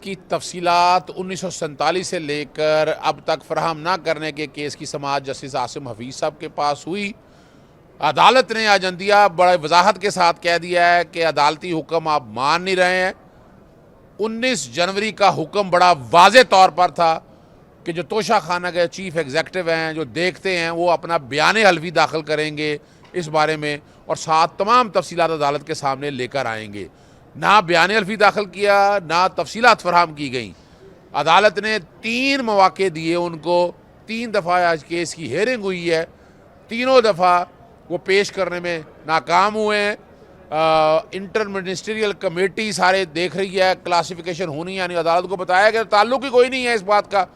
की तफसीलात 1947 से लेकर अब तक फराहम ना करने के केस की समाअत जस्टिस आसिम हफीज़ साहब के पास हुई। अदालत ने आज अंदिया बड़े वजाहत के साथ कह दिया है कि अदालती हुक्म आप मान नहीं रहे हैं। 19 जनवरी का हुक्म बड़ा वाज़े तौर पर था कि जो तोशा खाना के चीफ एग्जेक्टिव हैं, जो देखते हैं, वो अपना बयान हल्फी दाखिल करेंगे इस बारे में और साथ तमाम तफसीलात अदालत के सामने लेकर आएंगे। ना बयान हल्फी दाखिल किया, ना तफसीलात फराहम की गई। अदालत ने 3 मौके दिए उनको, 3 दफ़ा आज केस की हेयरिंग हुई है, तीनों दफ़ा वो पेश करने में नाकाम हुए हैं। इंटर मिनिस्ट्रियल कमेटी सारे देख रही है, क्लासिफिकेशन होनी यानी अदालत को बताया गया, ताल्लुक ही कोई नहीं है इस बात का।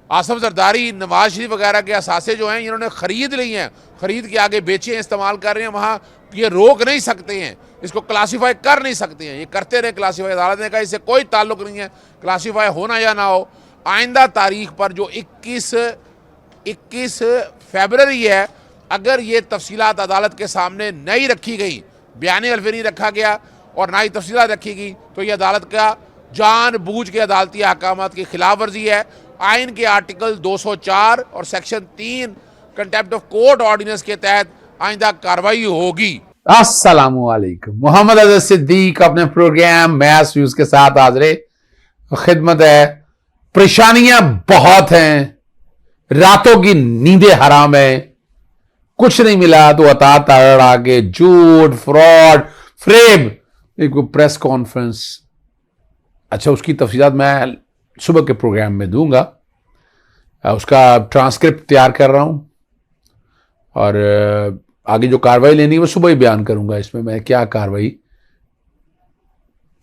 आसफ जरदारी, नवाज शरीफ वगैरह के असासे जो हैं इन्होंने ख़रीद ली हैं, ख़रीद के आगे बेचे हैं, इस्तेमाल कर रहे हैं। वहाँ ये रोक नहीं सकते हैं, इसको क्लासीफाई कर नहीं सकते हैं, ये करते रहे क्लासीफाई। अदालत ने कहा इससे कोई ताल्लुक नहीं है, क्लासीफाई होना या ना हो। आइंदा तारीख पर जो 21 फरवरी है, अगर ये तफसीलात अदालत के सामने नहीं रखी गई, बयान हल्फी नहीं रखा गया और ना ही तफसीलात रखी गई, तो ये अदालत का जानबूझ के अदालती अहकामात की खिलाफ वर्जी है। आइन के आर्टिकल 204 और section 3 contempt of court ordinance के तहत आइंदा कार्रवाई होगी। अस्सलामुअलैकुम। मोहम्मद अज़हर सिद्दीक अपने प्रोग्राम मैथ्स व्यूज के साथ हाजिर खिदमत है। परेशानियां बहुत हैं, रातों की नींदें हराम है, कुछ नहीं मिला तो अता तड़ा के झूठ, फ्रॉड, फ्रेब। एक प्रेस कॉन्फ्रेंस, अच्छा उसकी तफसीलात मैं सुबह के प्रोग्राम में दूंगा, उसका ट्रांसक्रिप्ट तैयार कर रहा हूं और आगे जो कार्रवाई लेनी है वो सुबह ही बयान करूंगा। इसमें मैं क्या कार्रवाई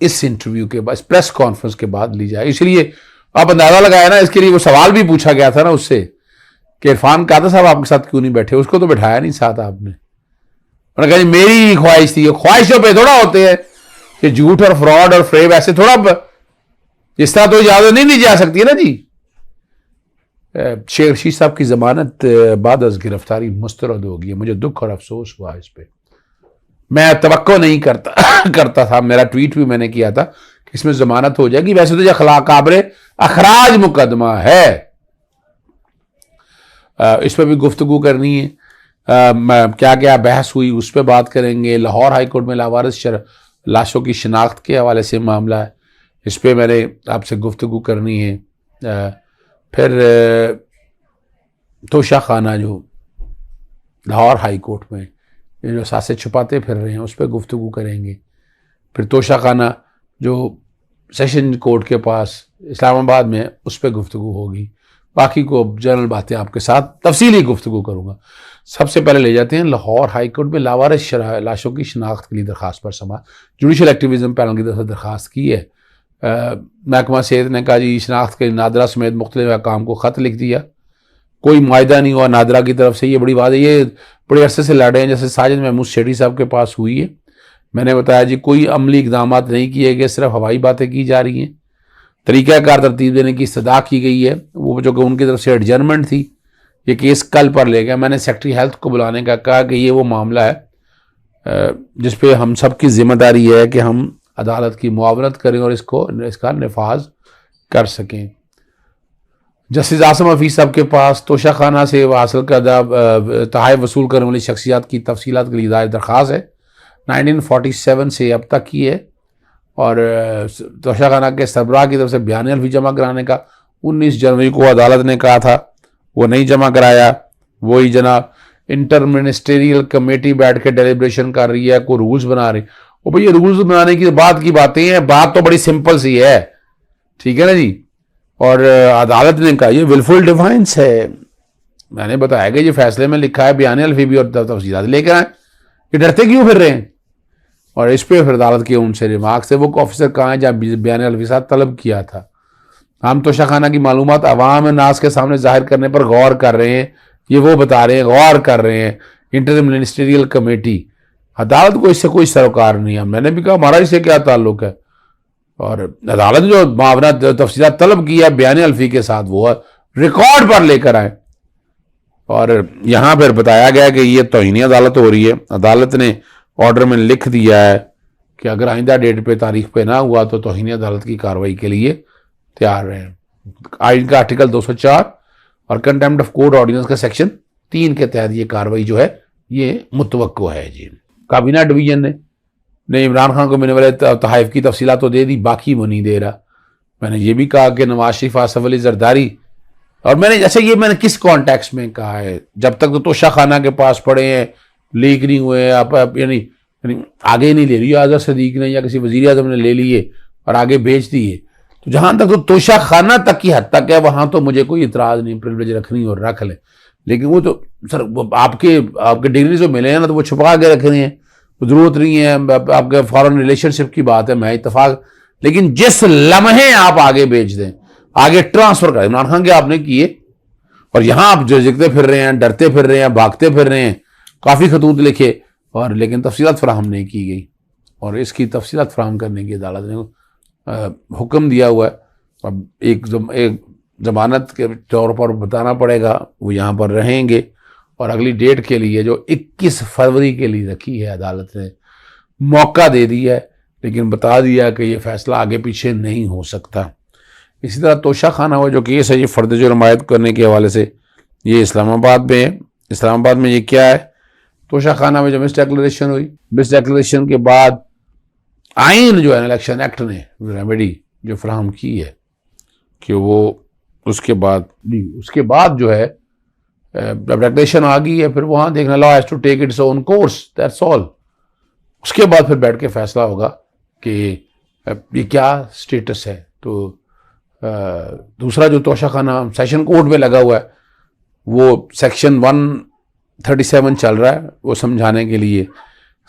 इस इंटरव्यू के बाद, इस प्रेस कॉन्फ्रेंस के बाद ली जाए। इसलिए आप अंदाजा लगाया ना, इसके लिए वो सवाल भी पूछा गया था ना उससे कि इरफान कादर साहब आपके साथ क्यों नहीं बैठे, उसको तो बैठाया नहीं साथ आपने। उन्होंने कहा मेरी ख्वाहिश थी। ख्वाहिशों पे थोड़ा होते हैं कि झूठ और फ्रॉड और फ्रेब ऐसे थोड़ा, इस तरह तो इजाजत नहीं दी जा सकती है ना जी। शेख रशीद साहब की जमानत बाद अज गिरफ्तारी मुस्तरद हो गई है, मुझे दुख और अफसोस हुआ इस पे। मैं तवक्को नहीं करता था, मेरा ट्वीट भी मैंने किया था कि इसमें जमानत हो जाएगी। वैसे तो यह काबिल अखराज मुकदमा है, इस पर भी गुफ्तगू करनी है। क्या क्या बहस हुई उस पर बात करेंगे। लाहौर हाईकोर्ट में लावारिस लाशों की शिनाख्त के हवाले से मामला है, इस पर मैंने आपसे गुफ्तगू करनी है। फिर तोशा खाना जो लाहौर हाई कोर्ट में जो सासे छुपाते फिर रहे हैं उस पर गुफ्तगू करेंगे। फिर तोशा खाना जो सेशन कोर्ट के पास इस्लामाबाद में उस पर गुफ्तगू होगी। बाकी को जनरल बातें आपके साथ तफसीली गुफ्तगू करूँगा। सबसे पहले ले जाते हैं लाहौर हाई कोर्ट में लावारिस लाशों की शिनाख्त के लिए दरख्वास्त पर समाअत। जुडिशल एक्टिविज़म पैनल की तरफ से दरख्वास्त की है। महकमा सेहत ने कहा जी शिनाख्त के नादरा समेत मुख्तलिफ अहकाम को ख़त लिख दिया, कोई मुआहिदा नहीं हुआ नादरा की तरफ से। ये बड़ी बात है, ये बड़े अरसे से लड़ रहे हैं। जैसे साजिद महमूद शेठी साहब के पास हुई है, मैंने बताया जी कोई अमली इकदाम नहीं किए गए, सिर्फ हवाई बातें की जा रही हैं। तरीक़ाकार तरतीब देने की इस्तदा की गई है, वो जो कि उनकी तरफ से एडजर्नमेंट थी। ये केस कल पर ले गया। मैंने सेक्रेटरी हेल्थ को बुलाने का कहा कि ये वो मामला है जिस पे हम सब की जिम्मेदारी है कि हम अदालत की मुआवनत करें और इसका नफाज कर सकें। जस्टिस आसिम हफीज़ साहब के पास तोशा खाना से हासिल करदा तहफ़्फ़ुज़ वसूल करने वाली शख्सियात की तफसीलात के लिए दायर दरख्वास्त है, 1947 से अब तक की है। और तोशा खाना के सरबराह की तरफ से बयान हल्फी जमा कराने का 19 जनवरी को अदालत ने कहा था, वो नहीं जमा कराया। वही जनाब इंटर मिनिस्ट्रियल कमेटी बैठ के डेलिब्रेशन कर रही है, कोई रूल्स बना रही। और भैया रूल्स बनाने की बाद की बातें हैं, बात तो बड़ी सिंपल सी है, ठीक है ना जी। और अदालत ने कहा ये विलफुल डिफाइंस है। मैंने बताया कि ये फैसले में लिखा है, बयान हल्फी भी और तफसीलात लेकर आए, ये डरते क्यों फिर रहे हैं। और इस पर फिर अदालत के उनसे रिमार्क्स थे, वो ऑफिसर कहाँ है जहाँ बयान हल्फी साहब तलब किया था। हम तोशा खाना की मालूमात अवाम नास के सामने जाहिर करने पर गौर कर रहे हैं, ये वो बता रहे हैं, गौर कर रहे हैं। इंटर मिनिस्ट्रियल कमेटी, अदालत को इससे कोई सरोकार नहीं है। मैंने भी कहा हमारा इससे क्या ताल्लुक है। और अदालत जो मावना तफसीलात तलब की है बयान हल्फी के साथ, वो रिकॉर्ड पर लेकर आए। और यहाँ पर बताया गया कि ये तौहीन अदालत हो रही है। अदालत ने ऑर्डर में लिख दिया है कि अगर आइंदा डेट पे तारीख पे ना हुआ तो तौहीन अदालत की कार्रवाई के लिए तैयार रहें। आइन का आर्टिकल 204 और कंटेम्प्ट ऑफ कोर्ट ऑर्डिनेंस का सेक्शन 3 के तहत ये कार्रवाई जो है ये मुतवक्को है जी। काबीना डिवीजन ने इमरान खान को मिलने वाले तहफ़ की तफसीलात तो दे दी, बाकी वो नहीं दे रहा। मैंने ये भी कहा कि नवाज शरीफ, आसफ अली जरदारी, और मैंने किस कॉन्टेक्स्ट में कहा है, जब तक तो तोशा खाना के पास पड़े हैं, लीक नहीं हुए, आप यानी आगे नहीं ले रही आज़ाद सदीक ने या किसी वज़ीर आज़म ने ले लिए और आगे बेच दिए, तो जहाँ तक तो तोशा खाना तक की हद तक है वहाँ तो मुझे कोई इतराज़ नहीं, प्रिविलेज रखनी और रख लें। लेकिन वो तो सर वो आपके डिग्री जो मिले हैं ना तो वो छुपा के रख रहे हैं, ज़रूरत नहीं है। आपके फॉरेन रिलेशनशिप की बात है, मैं इतफाक, लेकिन जिस लम्हे आप आगे बेच दें, आगे ट्रांसफर करें, इमरान खान के आपने किए और यहाँ आप जो जिकते फिर रहे हैं, डरते फिर रहे हैं, भागते फिर रहे हैं, काफ़ी खतूत लिखे और लेकिन तफसीलात फराहम नहीं की गई और इसकी तफसीलात फराहम करने की अदालत ने हुक्म दिया हुआ है। अब एक ज़मानत के तौर पर बताना पड़ेगा, वो यहाँ पर रहेंगे और अगली डेट के लिए जो 21 फरवरी के लिए रखी है अदालत ने मौका दे दिया है, लेकिन बता दिया कि ये फैसला आगे पीछे नहीं हो सकता। इसी तरह तोशा खाना हुआ जो केस है ये फ़र्द जुर्मायत करने के हवाले से ये इस्लामाबाद में है। इस्लामाबाद में ये क्या है, तोशा खाना में जो मिस डिक्लेरेशन हुई, मिस डिक्लेरेशन के बाद आइन जो है इलेक्शन एक्ट ने रेमेडी जो फराहम की है कि वो उसके बाद जो है जब डिक्लेरेशन आ गई है फिर वहाँ देखना, law has to take its own course, that's all. उसके बाद फिर बैठ के फैसला होगा कि ये क्या स्टेटस है। तो दूसरा जो तोशा खाना सेशन कोर्ट में लगा हुआ है वो सेक्शन 137 चल रहा है, वो समझाने के लिए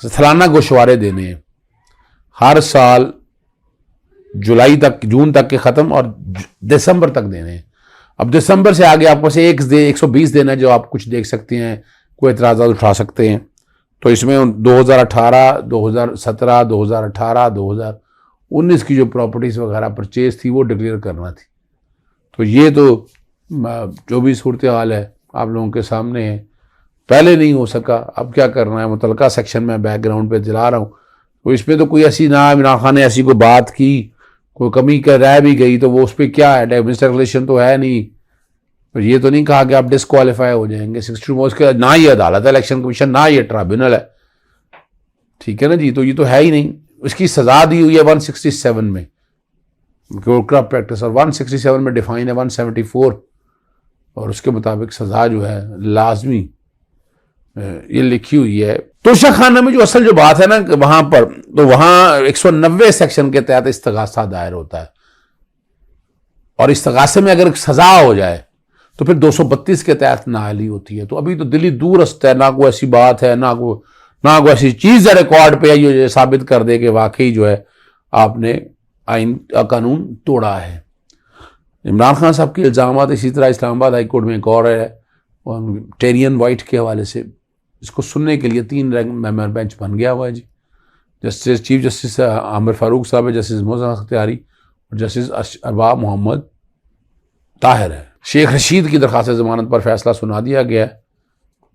सालाना गोशवारे देने हैं हर साल, जून तक के ख़त्म और दिसंबर तक देने हैं। अब दिसंबर से आगे आपको से 120 दिन है जो आप कुछ देख सकते हैं, कोई एतराज़ात उठा सकते हैं। तो इसमें 2018, 2017, 2018, 2019 की जो प्रॉपर्टीज़ वगैरह परचेज थी वो डिक्लेयर करना थी। तो ये तो जो भी सूरत हाल है आप लोगों के सामने है, पहले नहीं हो सका, अब क्या करना है। मुतलका सेक्शन में बैकग्राउंड पे दिला रहा हूँ, तो इसमें तो कोई ऐसी ना इमरान खान ने ऐसी कोई बात की, कोई कमी कर रह भी गई तो वो उस पर क्या है, मिसडिक्लेरेशन तो है नहीं। तो ये तो नहीं कहा कि आप डिसक्वालीफाई हो जाएंगे 62 उसके, ना ये अदालत है इलेक्शन कमीशन, ना ये ट्राइब्यूनल है, ठीक है ना जी। तो ये तो है ही नहीं। इसकी सजा दी हुई है 167 में करप्ट प्रैक्टिस और 167 में डिफाइन है 174 और उसके मुताबिक सजा जो है लाजमी ये लिखी हुई है। तोशा खाना में जो असल जो बात है ना वहां पर, तो वहां 190 सेक्शन के तहत इस्तगासा दायर होता है और इस्तगासे में अगर सजा हो जाए तो फिर 232 के तहत नाअहली होती है। तो अभी तो दिल्ली दूरस्त है, ना कोई ऐसी बात है, ना कोई ऐसी चीज़ है रिकॉर्ड पे ये साबित कर दे कि वाकई जो है आपने आइन कानून तोड़ा है। इमरान खान साहब के इल्ज़ामात इसी तरह इस्लामाबाद हाई कोर्ट में एक और है टेरियन वाइट के हवाले से, इसको सुनने के लिए 3 मेंबर बेंच बन गया हुआ है जी। Justice chief justice Aamir Farooq साहब है, जस्टिस मोहसिन अख्तियारी और जस्टिस अरबाब मोहम्मद ताहिर है। शेख रशीद की दरख्वास्त ज़मानत पर फैसला सुना दिया गया है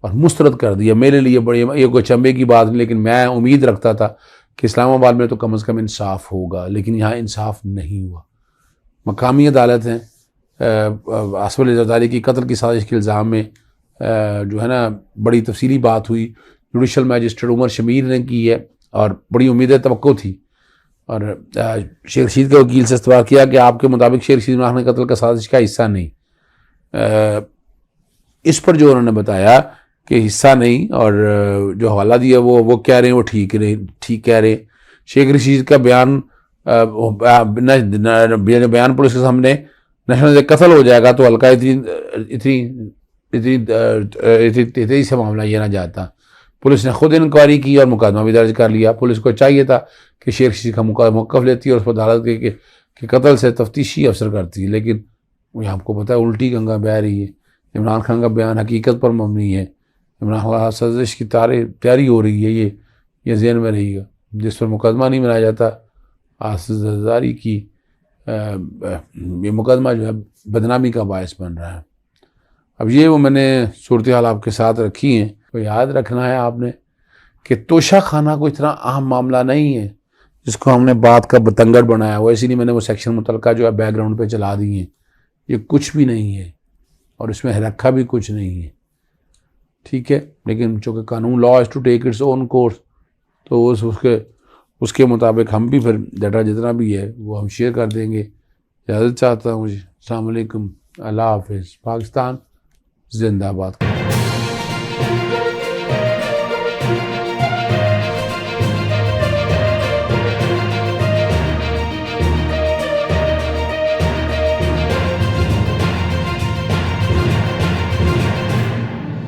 और मुस्तरद कर दिया। मेरे लिए बड़ी ये कोई चंबे की बात नहीं, लेकिन मैं उम्मीद रखता था कि इस्लामाबाद में तो कम अज़ कम इंसाफ होगा, लेकिन यहाँ इंसाफ नहीं हुआ। मकामी अदालत हैं आसफ अली ज़रदारी की कत्ल की साजिश के इल्ज़ाम में जो है ना बड़ी तफसीली बात हुई, जुडिशल मैजिस्ट्रेट उमर शमीर ने की है और बड़ी उम्मीदें तवक्को थी। और शेख रशीद के वकील से इस्तफसार किया कि आपके मुताबिक शेख रशीद इमरान कत्ल का साजिश का हिस्सा नहीं। इस पर जो उन्होंने बताया कि हिस्सा नहीं और जो हवाला दिया वो कह रहे हैं वो ठीक कह रहे हैं। शेख रशीद का बयान बयान पुलिस के सामने नेशनल कत्ल हो जाएगा तो हल्का इतनी से मामला ये ना जाता। पुलिस ने खुद इंक्वायरी की और मुकदमा भी दर्ज कर लिया। पुलिस को चाहिए था कि शेख रशीद का मौक़िफ़ लेती और उस पर अदालत के कत्ल से तफ्तीशी अफसर करती, लेकिन वो आपको पता है उल्टी गंगा बह रही है। इमरान खान का बयान हकीकत पर मबनी है, इमरान खान साजिश की तैयारी हो रही है, ये ज़हन में रहेगा। जिस पर मुकदमा नहीं बनाया जाता आसिफ ज़रदारी की ये मुकदमा जो है बदनामी का बायस बन रहा है। अब ये वो मैंने सूरत हाल आपके साथ रखी हैं। तो याद रखना है आपने कि तोशा खाना कोई इतना अहम मामला नहीं है। जिसको हमने बात का बतंगड़ बनाया हुआ, इसीलिए मैंने वो सेक्शन मुतलका जो है बैकग्राउंड पे चला दिए हैं। ये कुछ भी नहीं है और इसमें रखा भी कुछ नहीं है, ठीक है। लेकिन चूँकि कानून law is to take its own course, तो उसके मुताबिक हम भी फिर डाटा जितना भी है वो हम शेयर कर देंगे। इजाज़त चाहता हूँ जी। अस्सलाम वालेकुम, अल्लाह हाफिज़। पाकिस्तान जिंदाबाद।